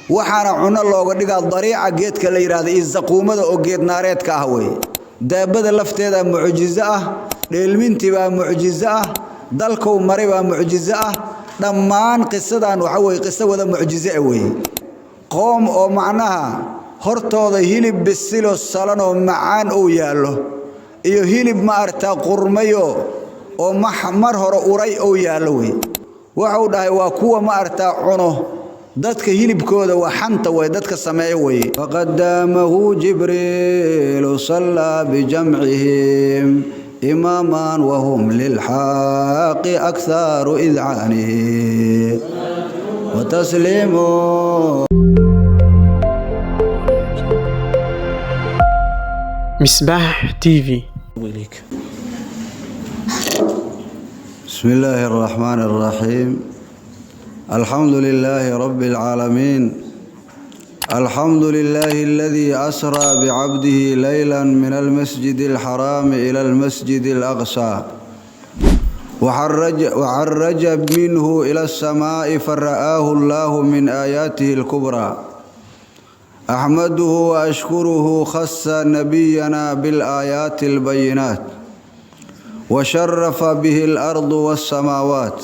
waxaana cuno looga dhigaa dariica geedka la yiraahdo isqoomada oo geed naareedka ah way daabada lafteeda mucjizo ah dheelmintii baa mucjizo ah dalku maray baa mucjizo ah dhammaan qisadan waxa way qiso wada mucjizo ah way qoom oo macnaha hortooda hilib bisilo salan oo macaan oo yaalo iyo hilib ma arta qurmayo oo mar hore uray oo yaalo way waxa uu dhahay waa kuwa ma arta cuno dadka hilibkooda waa xanta way dadka sameeyo way faqadamahu jibril salla bi jam'ihim imaman wa hum lil haqq aktharu id'ani wa taslimu مصباح TV. بسم الله الرحمن الرحيم الحمد لله رب العالمين الحمد لله الذي أسرى بعبده ليلا من المسجد الحرام إلى المسجد الأقصى وعرج منه إلى السماء فرآه الله من آياته الكبرى أحمده وأشكره خص نبينا بالآيات البينات وشرف به الأرض والسماوات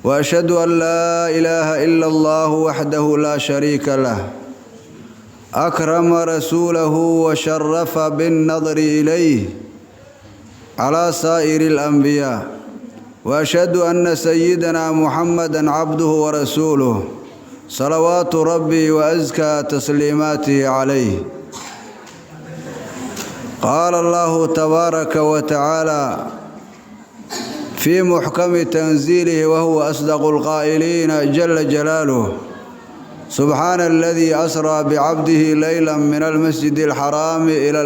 وأشهد أن لا إله إلا الله وحده لا شريك له أكرم رسوله وشرف بالنظر إليه على سائر الأنبياء وأشهد أن سيدنا محمدًا عبده ورسوله صلوات ربي وأزكى تسليماته عليه قال الله تبارك وتعالى في محكم تنزيله وهو أصدق القائلين جل جلاله سبحان الذي أسرى بعبده ليلا من المسجد الحرام إلى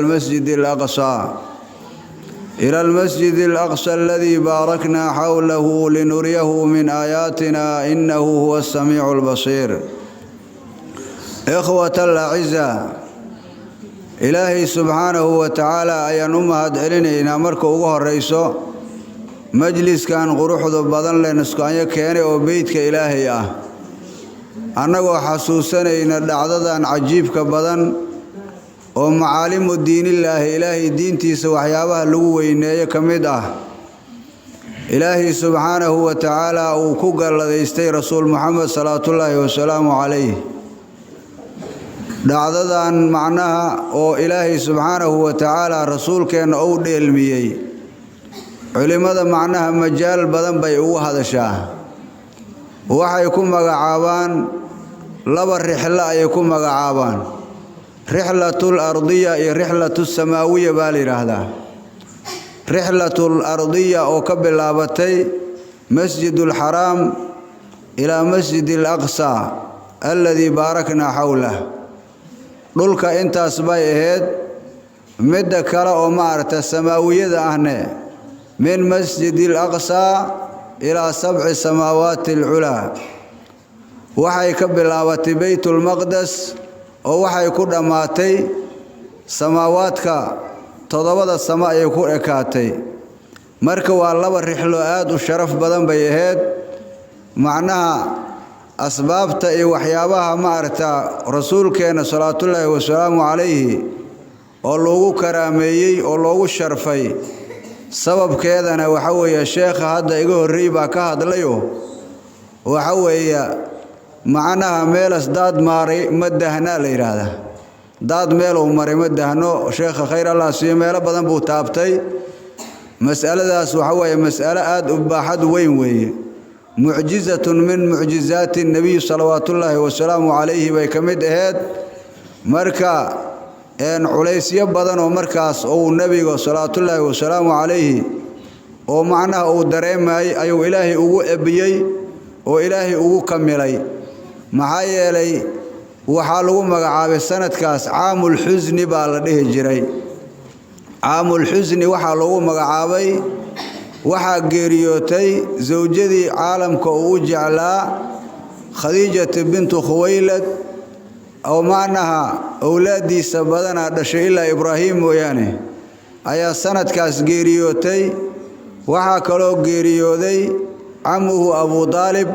المسجد الأقصى الذي باركنا حوله لنريه من آياتنا إنه هو السميع البصير إخوة الأعزاء إلهي سبحانه وتعالى أيان أمهد علينا مركو أغوه الرئيسو مجلس كان قروح ذو بدن لنسكان يكيني وبيتك إلهي أنه حسوسنا إن العددان عجيب كبدن ومعالم الدين الله إلهي دينتي سوحيابها لوين يكمده إلهي سبحانه وتعالى وكوغر الذي استي رسول محمد صلى الله وسلامه عليه دعددان معناها أو إلهي سبحانه وتعالى رسول كان أود علميي علماء معناها مجال بدن بيئو هذا شاه وحا يكون مقعابان لبا الرحلة يكون مقعابان رحلة الأرضية رحلة السماوية بالي هذا رحلة الأرضية أو قبل لابتي مسجد الحرام إلى مسجد الأقصى الذي باركنا حوله دولك انت أصبايهد مدى كلا ومارت السماوية أهنه من مسجد الأقصى إلى 7 سماوات العلا وحي قبل لابتي بيت المقدس oo waxay ku dhamaatay samaawaadka todobada sama ay ku ekaatay marka waa laba rixlo aad u sharaf badan bay ahayd macnaha asbaabta iyo waxyaabaha ma aragta rasuulkeena salaatullaahi wa salaamu alayhi oo loogu karaameeyay oo loogu sharfay sababkeedana waxa weeye sheekha hadda iga horreey baa ka hadlayo waxa weeye معناها ميلس داد ماري مدهنا ليراده داد ميلو ماري مدهنو شيخ خير الله سي ميل بدن بو تابتي مسألة داس وحوي مسألة آد أباحد وين معجزة من معجزات النبي صلوات الله وسلامه عليه بيكمد هاد مركا ان عليسية بدن ومركاس او النبي صلوات الله وسلامه عليه ومعناه او دريماي ايو إلهي او ابيي وإلهي او كملي maxaa yeelay waxa lagu magacaabay sanadkaas caamul xuzni baa la dhihi jiray caamul xuzni waxa lagu magacaabay waxa geeriyootay zawjadii caalamka uu jeclaa khadiija bint khuwaylad oo macnaha awlaadiisa badana dhashay ilaa ibraahim mooyaane ayaa sanadkaas geeriyootay waxa kaloo geeriyooday amuhu abu talib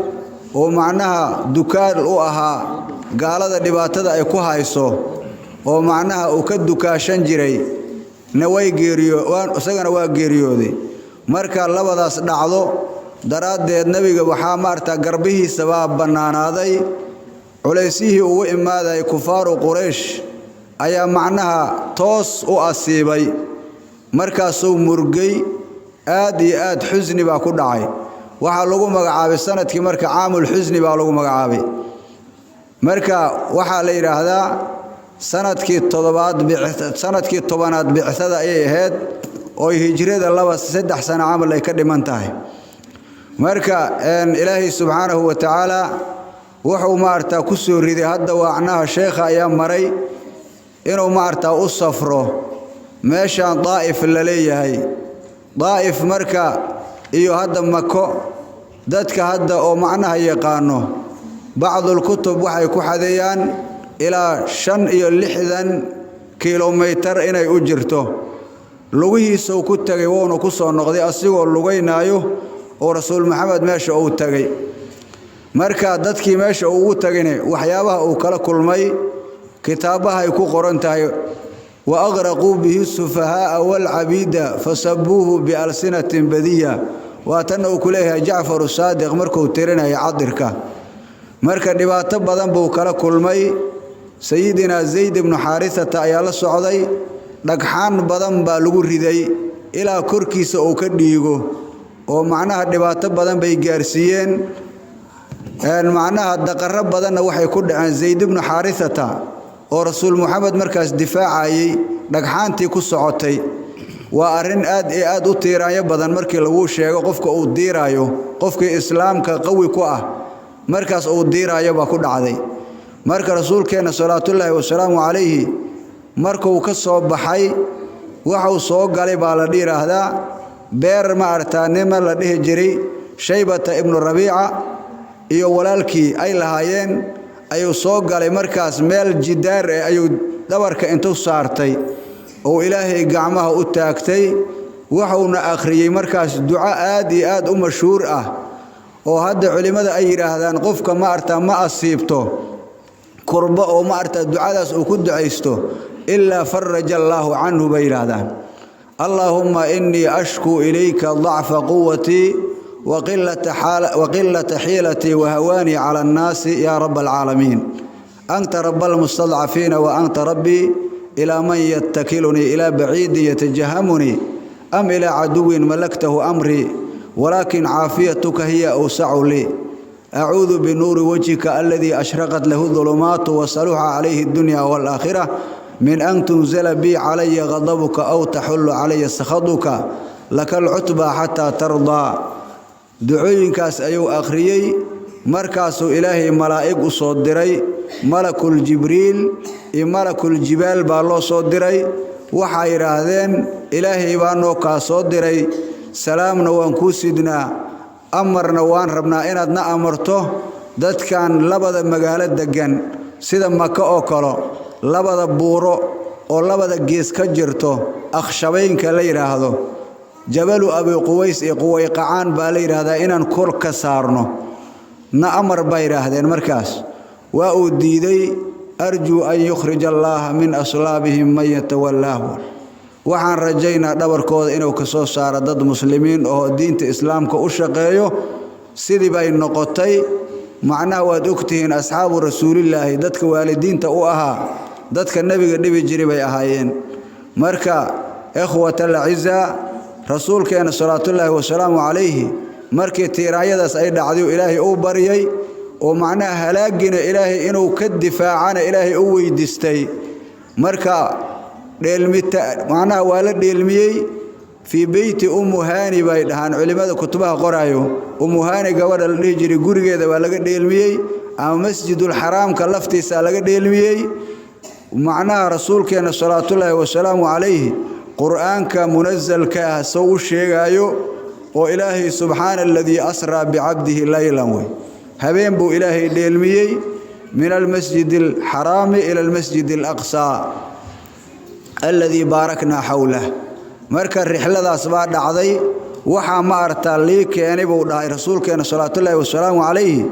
ومعناها دكار أوها gaalada dhibaatada ay ku hayso oo macnaha uu ka dukaashan jiray na way isagana waa geeriyooday marka labadaas dhacdo daraadeed nabiga waxaa maarta garbihiisa baa banaanaaday culeysihii uu imaaday kufaaru quraysh ayaa macnaha toos u asiibay markaasuu murgay aad iyo aad xusni baa ku dhacay waxa lagu magacaabay sanadkii marka caamul xusni baa lagu magacaabay marka waxa la yiraahdaa sanadkii 10aad bicada ay ahayd oo hijrada 3 sano camal ay ka dhiman tahay marka ilaahi subhanahu wa ta'ala wuxuu maarta ku soo riday hadda waacnaha sheekha ayaa maray inuu maarta u safro meeshan Daa'if la leeyahay Daa'if marka iyo hadda Mako dadka hadda oo macnaha yaqaano bacdul kutub waxay ku xadeeyaan ilaa 65 kiiloomitir inay u jirto lugihiisa ku tagay woona ku soo noqday asigoo lugaynaayo oo rasuul maxamed meesha uu tagay marka dadkii meesha uu tagayna waxyaabaha uu kala kulmay kitaabaha ay ku qoran tahay wa agraqu bihi sufahaa wal abida fasabuhu bi alsinatin badiya wa tan uu kuleeyahay Jaafar Saadiq markuu tirinay cadirka marka dhibaato badan buu kala kulmay sayidina Zayd ibn Haarisa ayaa la socday dhagxaan badan baa lagu riday ilaa korkiisa uu ka dhiigo oo macnaha dhibaato badan bay gaarsiiyeen macnaha daqarro badanna waxay ku dhaceen Zayd ibn Haarisa oo rasuul Muhammad markaas difaacayay dhagxaantii ku socotay waa arin aad u tiirayo badan markii lagu sheego qofka uu diirayo qofka islaamka qawi ku ah markaas uu diirayo ba ku dhacday marka rasuulkeena salaatullaahi wa salaamu alayhi markuu ka soo baxay waxa uu soo galay baa la dhiraahdaa beer ma artaanima la dhihi jiray Shaybata ibn Rabiica iyo walaalkii ay lahaayeen ayuu soo galay markaas meel jidaar ayuu dabarka intuu saartay oo ilaahay gacmaha u taagtay wuxuuna akhriyay markaas duco aad iyo aad u mashhuur ah oo hadda culimada ay yiraahdaan qofka ma arta ma asiibto kurba oo ma arta ducadaas uu ku duceysto illa faraja Allahu anhu bayradan Allahumma inni ashku ilayka dha'fa quwwati وقلة حيلتي وهواني على الناس يا رب العالمين أنت رب المستضعفين وأنت ربي إلى من يتكلني إلى بعيد يتجهمني أم إلى عدو ملكته أمري ولكن عافيتك هي أوسع لي أعوذ بنور وجهك الذي أشرقت له الظلمات وصلح عليه الدنيا والآخرة من أن تنزل بي علي غضبك أو تحل علي سخطك لك العتبى حتى ترضى ducooyinkaas ayuu akhriyay markaasuu ilaahay malaa'ig u soo diray malakul jibriil iyo malakul jibaal baa loo soo diray waxa yiraahdeen ilaahay baa noo ka soo diray salaamna waan ku sidnaa amarna waan rabnaa inaad na amarto dadkan labada magaalo degan sida Maka oo kale labada buuro oo labada gees ka jirto akhshabeynka la yiraahdo جبل أبي قويس قويقعان بالير هذا إن كل كسارنا نأمر بير هذا المركز وأوديدي أرجو أن يخرج الله من أصلابهم من يتولاه وحن رجينا دبر كود إنه كسو صار ضد مسلمين أو دين الإسلام كأشقيه سيدي بين نقطي معناه ودكتين أصحاب رسول الله ضدك والدين تأوها ضدك النبي جري أهايين مركا إخوة العزة rasuulkeena salaatullaahi wa salaamu alayhi markii tiiraayadaas ay dhacday ilaahay uu bariyay oo macnaha halaagina ilaahay inuu ka difaacana ilaahay uu weydiistay marka dheelmita macnaha waa la dheelmiyay fi beyti Hani bay dhahan culimada kutubaha qoraayo Hani gabadha la dhigi jiray gurigeeda waa laga dheelmiyay ama masjidul xaraamka laftiisa laga dheelmiyay macnaha rasuulkeena salaatullaahi wa salaamu alayhi قرآنك منزل كسو شيغايو وإلهي سبحان الذي أسرى بعبده ليلا هبين بو إلهي ديلميي من المسجد الحرام إلى المسجد الأقصى الذي باركنا حوله مركز الرحلة ذا صباح دعضي وحا ما أرتاليك يعني بو رسولك صلى الله عليه وسلم عليه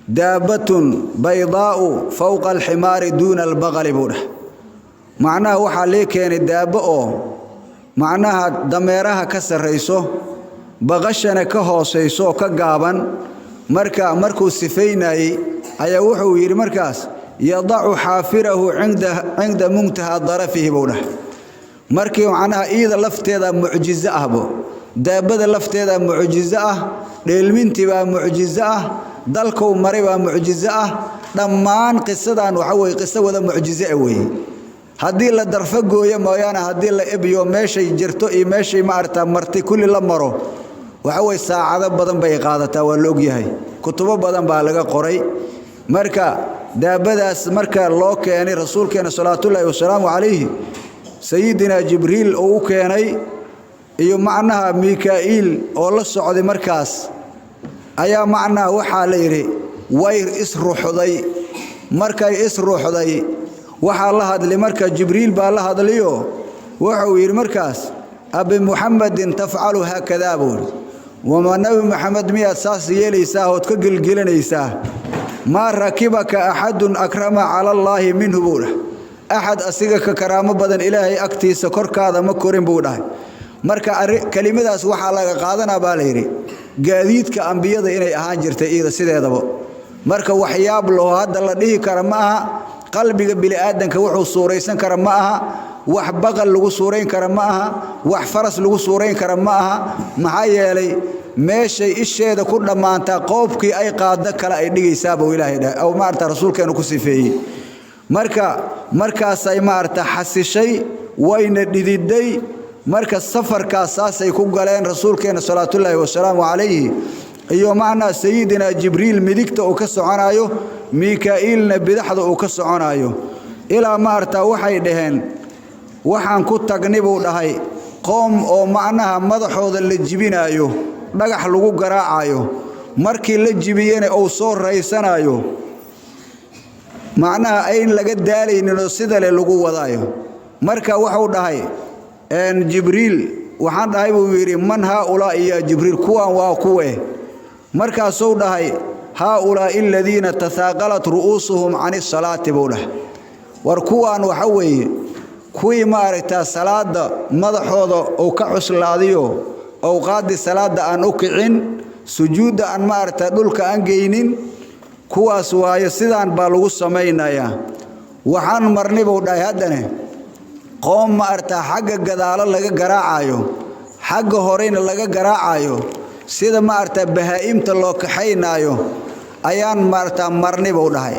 دابة بيضاء فوق الحمار دون البغل بوده معناها وحا ليه كان دابة معناها دميرها كسر ريسو بغشنا كهوسيسو كقابا مركو سفيناي أي وحو يري مركاس يضع حافره عند منتهى ظرفه بوده markii macnaha iida lafteeda mucjizo ah bo daabada lafteeda mucjizo ah dheelmintii baa mucjizo ah dalku maray baa mucjizo ah dhammaan qisadan waxa way qiso wada mucjizo ah way hadii la darfa gooyo mooyana hadii la ebiyo meeshay jirto iyo meeshay ma arta marti kulli la maro waxa way saacado badan bay qaadataa waa la og yahay kutubo badan baa laga qoray marka daabadaas marka loo keenay rasuulkeena sallallahu alayhi wasallam alayhi سيدنا جبريل أو كاني إيو معناها ميكائيل أو الله السعودي مركز أيا معناها وحاليري وير إسرو حضي مركز إسرو حضي وحال الله هذا لمركز جبريل بالله هذا ليو وحوير مركز أبي محمد تفعل هكذا بول وما نبي محمد مئة أساس يليساه وتكقل قلنيساه ما ركبك أحد أكرم على الله منه بوله أحد أسيقك كرامة بدن إلهي أكتي سكر كذا مكورين بوده مركا كلمة أسوح على قادنا باليري جديد كأنبياء إني أهانجرت إذا سيدا دبو مركا وحياب له هذا الله كرمها قلبي بلي آدم كوحو صوريسن كرمها وحبغل له صورين كرمها وحفرس له صورين كرمها معايا لي ماشي الشيء ده كل ما أنت قوبك أي قادك لا يدي سابه إلهي ده أو ما أنت رسول كانوا كسفيه markaas ay maarta xasishay wayna dhididay marka safarkaas ay ku galeen rasuulkeena sallallahu alayhi wasallam alayhi iyo macna sayidina jibriil midigta oo ka soconayo mikaa'ilna bidaxda oo ka soconayo ila maarta waxay dhaheen waxaan ku tagnay buu dhahay qoom oo macnaha madaxooda la jibinayo dhagax lagu garaacayo markii la jibiyeen oo soo raysanayo معناها أين لقد دالي إنه سدل اللجوء وضايه مركا وحول دهاي إن جبريل وحن دهاي ويري من هؤلاء يا جبريل كوا وقوة مركا صود دهاي هؤلاء الذين تثاقلت رؤوسهم عن الصلاة بوله وركوان وحوي كوي مارتا صلاة مضحوظ أو كعس اللاذيو أو قاد الصلاة أن أكعن سجود أن مارتا دولك أنجينين kuwaas waayo sidaan baa lagu sameeynaya waxaan marnay buu dhahay hadane qoom ma arta xagga gadaalo laga garaacayo xagga horeyna laga garaacayo sida ma arta bahaa'imta loo kaxeynaayo ayaan marta marnay buu dhahay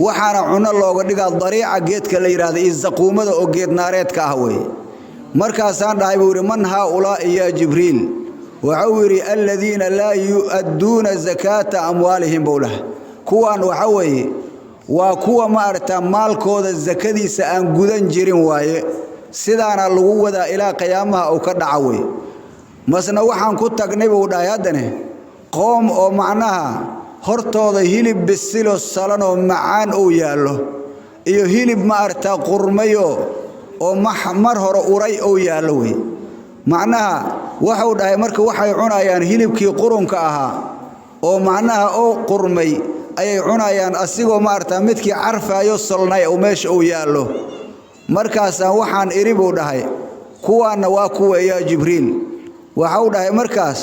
waxaana cuno looga dhigaa dariica geedka la yiraahdo isqoomada oo geed naareedka ah way markaasaan dhahay buu man haula ya jibriil وعوري الذين لا يؤدون زكاة أموالهم بوله كوان وحوي وكوا ما أرتا مالكود الزكاة سأن جودن جرين واي سيدنا الوجود إلى قيامها أو كدعوي مثلا وحن كنت تجنب ودايادنه قوم أو معناها هرتو ذا هيلب بالسلو الصلان ومعان أو يالله إيو هيلب ما أرتا قرميو أو محمر هر أوري أو يالوي معناها waxuu dhahay marka waxay cunayaan hilibkii qurunka ahaa oo macnaha oo qurmay ay cunayaan asigoo maarta midkii carfaayo solnay oo meesha uu yaalo markaas waxaan iribu dhahay kuwaana waa kuwa ya jibriil waxuu dhahay markaas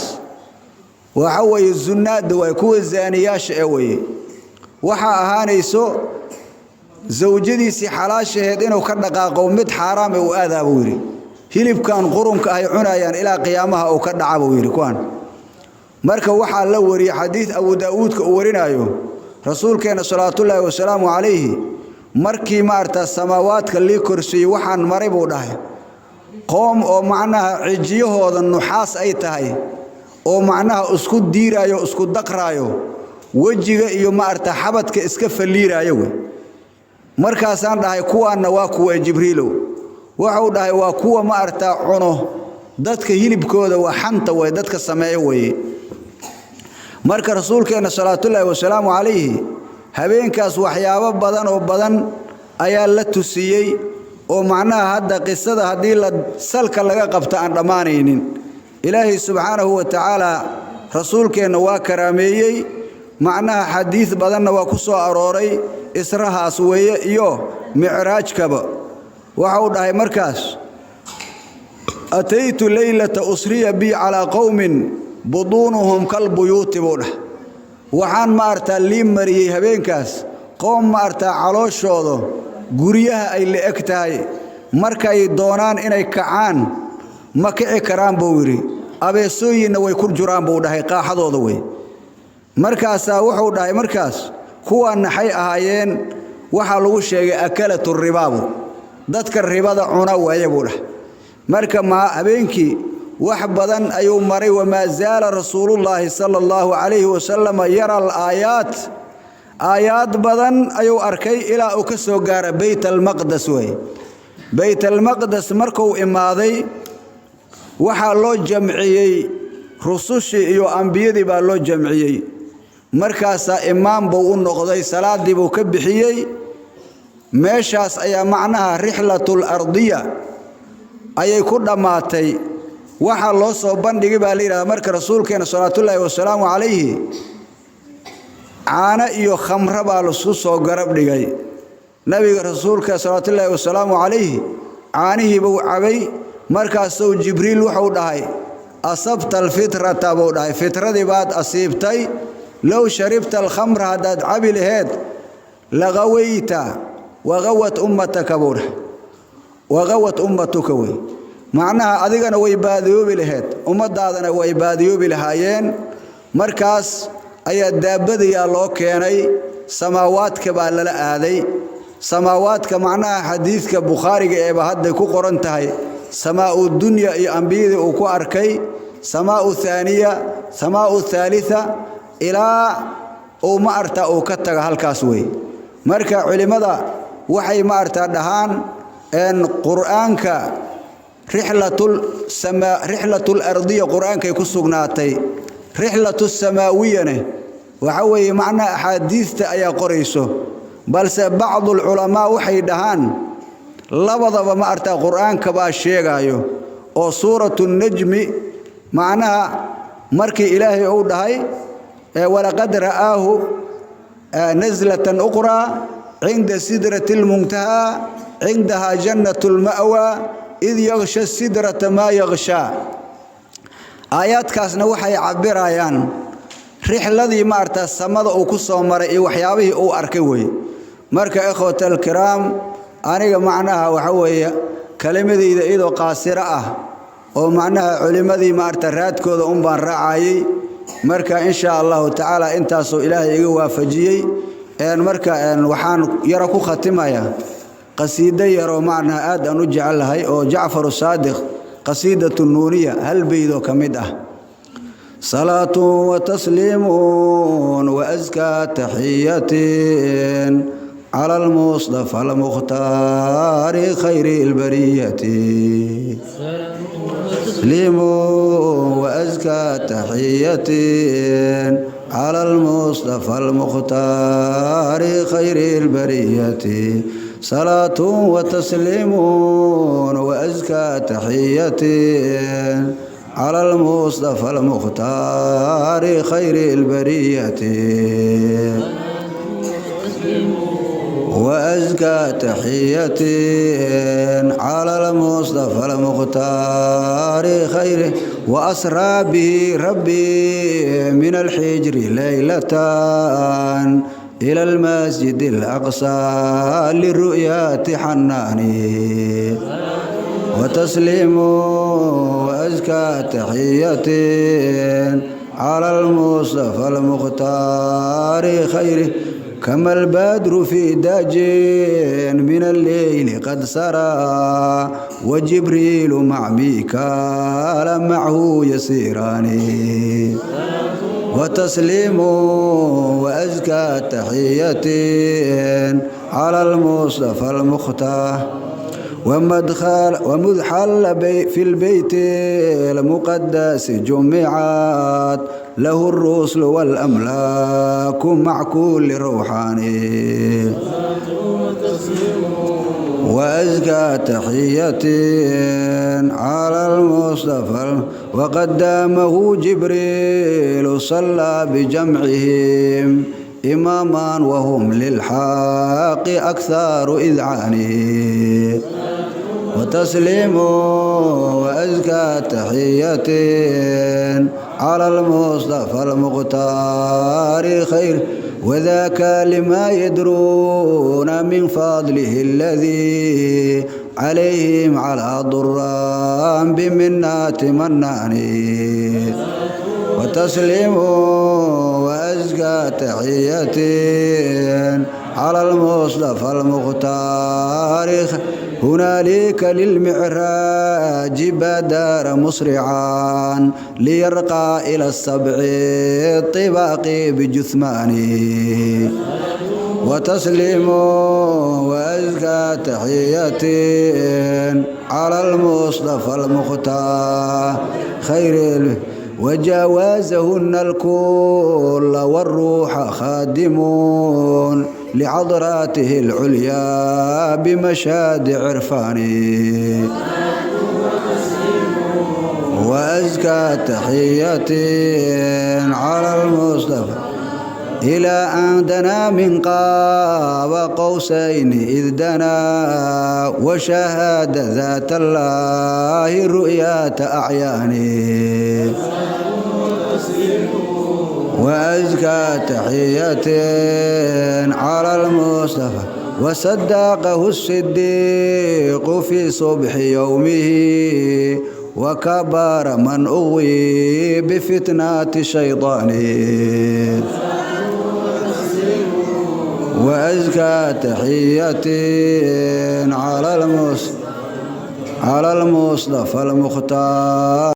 waxa way zunaad way kuwa zaaniyaasha ee way waxa ahaanayso zawjadiisi xalaasheed inuu ka dhaqaaqo mid xaraam ah oo aadaabo yiri hilibkan qurunka ay cunayaan ilaa qiyaamaha oo ka dhaca buu yiri kuwan marka waxa la wariyay xadiis Abu Daawud ka warinayo rasuulkeena sallallahu alayhi wasallam alayhi markii maarta samaawaadka li kursiy waxaan maray buu dhahay qoom oo macnaha cijiyahooda nuxaas ay tahay oo macnaha isku diirayo isku daqraayo wajiga iyo maarta xabadka iska faliirayo markaas aan dhahay kuwaana waa kuwa jibriilow waxuu dhahay waa kuwa ma arta cuno dadka hilibkooda waa xanta way dadka sameeyo way marka rasuulkeena sallallahu alayhi wasallam alayhi habeenkaas waxyaabo badan oo badan ayaa la tusiyay oo macnaha hadda qisada hadii la salka laga qabto aan dhamaanaynin ilaahi subhanahu wa ta'ala rasuulkeena waa karaameeyay macnaha xadiis badanna waa ku soo arooray israhaas weeye iyo micraajkaba waxa uu dhahay markaas ataytu laylata usriya bi ala qawmin budunuhum kal buyuti budah waxaan maartaa lii mariyay habeenkaas qoom maartaa calooshooda guriyaha ay la eg tahay markay doonaan inay kacaan ma kici karaan buu yiri abeesooyinna way ku jiraan buu dhahay qaaxadooda way markaas wuxuu dhahay markaas kuwa naxay ahaayeen waxa lagu sheegay akalatu ribaabu dadka ribada cuna waayay buu dhahay marka ma habeenkii wax badan ayuu maray wama zaala rasuulullaahi sallallahu alayhi wasallam yara aayaad badan ayuu arkay ilaa uu ka soo gaaray bayt al-maqdis way bayt al-maqdis markuu imaaday waxa loo jamciyay rusushii iyo anbiyadii baa loo jamciyay markaas imaam buu u noqday salaadii buu ka bixiyay meeshaas ayaa macnaha rihlatul ardiya ayay ku dhamaatay waxa loo soo bandhigay baa leeyahay marka rasuulkeena sallallahu wasallam alayhi caana iyo khamra baa la soo garab dhigay nabiga rasuulka sallallahu wasallam alayhi caanihi buu cabay markaas uu jibriil wuxuu dhahay asabta alfitrata buu dhahay fitradii baad asiibtay law sharibta alkhamra hadad cabi lahayd lagawayta wagawat ummataka buu dhahay wagawat ummatuka way macnaha adigana way baadiyoobi lahayd ummadaadana way baadiyoobi lahaayeen markaas ayaa daabadiya loo keenay samaawaadka baa lala aaday samaawaadka macnaha xadiiska bukhariga ee hadda ku qoran tahay samaa'u dunya iyo anbiyada uu ku arkay samaa'u thaniya samaa'u thalitha ilaa oo ma arta oo ka taga halkaas way marka culimada waxay ma arta dhahaan in quraanka rihlatul ardiya quraanka ku sugnaatay rihlatus samawiyana waxa weeye macna ahadiista ayaa qorayso balse bacd ulama waxay dhahaan labadaba ma arta quraanka baa sheegayo oo suuratul najmi macnaha markii ilaahay uu dhahay walaqad ra'aahu nazlatan ukhra عند سدرة المنتهى عندها جنة المأوى إذ يغشى السدرة ما يغشى آيات كاسنا وحي عبر آيان رحلة ذي مارتا السماء أو كسو مرئي وحيابه أو أركوي مركا إخوة الكرام أنا معناها وحوية كلمة ذي إذا قاصرة ومعناها علمة ذي مارتا راتكو ذا أمبان رعاي مركا إن شاء الله تعالى انتاسو إلهي إيقوا فجيي marka waxaan yara ku khatimayaa qasiida yaro macna aad aan u jecelahay oo Jaafar Saadiq qasiidatu nuuriya hal baydo kamid ah salatu wa taslimun wa azka tahiyatin ala al-mustafa al-mukhtar khayri al-bariyati taslimun wa azka tahiyatin على المصطفى المختار خير البرية صلاة وتسليم وأزكى تحية على المصطفى المختار خير البرية وأزكى تحية على المصطفى المختار خير وأسرى به ربي من الحجر ليلة إلى المسجد الأقصى للرؤيات حناني وتسليم وأزكى تحية على المصطفى المختار خير كما البدر في داج من الليل قد سرى وجبريل مع ميكال معه يسيران وتسليم وأزكى تحية على المصطفى المختار ومذ حل في البيت المقدس جمعات له الرسل والأملاك مع كل روحاني وأزكى تحية على المصطفى وقدامه جبريل صلى بجمعهم إماما وهم للحق أكثر إذعانه وتسليم وأزكى تحية على المصطفى المختار خير وذاك لما يدرون من فضله الذي عليهم على ضرام بمنات مناني وتسليم وأزكى تحية على المصطفى المختار هنالك للمعراج بادر مسرعا ليرقى إلى السبع الطباق بجثمانه وتسليم وأزكى تحية على المصطفى المختار خير وجاوزهن الكل والروح خادمون لعضراته العليا بمشاد عرفانه وأزكى تحية على المصطفى إلى أن دنا من قاب قوسين إذ دنا وشاهد ذات الله رؤيا أعيانه وأزكى تحية على المصطفى وصدقه الصديق في صبح يومه وكبر من أغوي بفتنة شيطانه وأزكى تحية على المصطفى المختار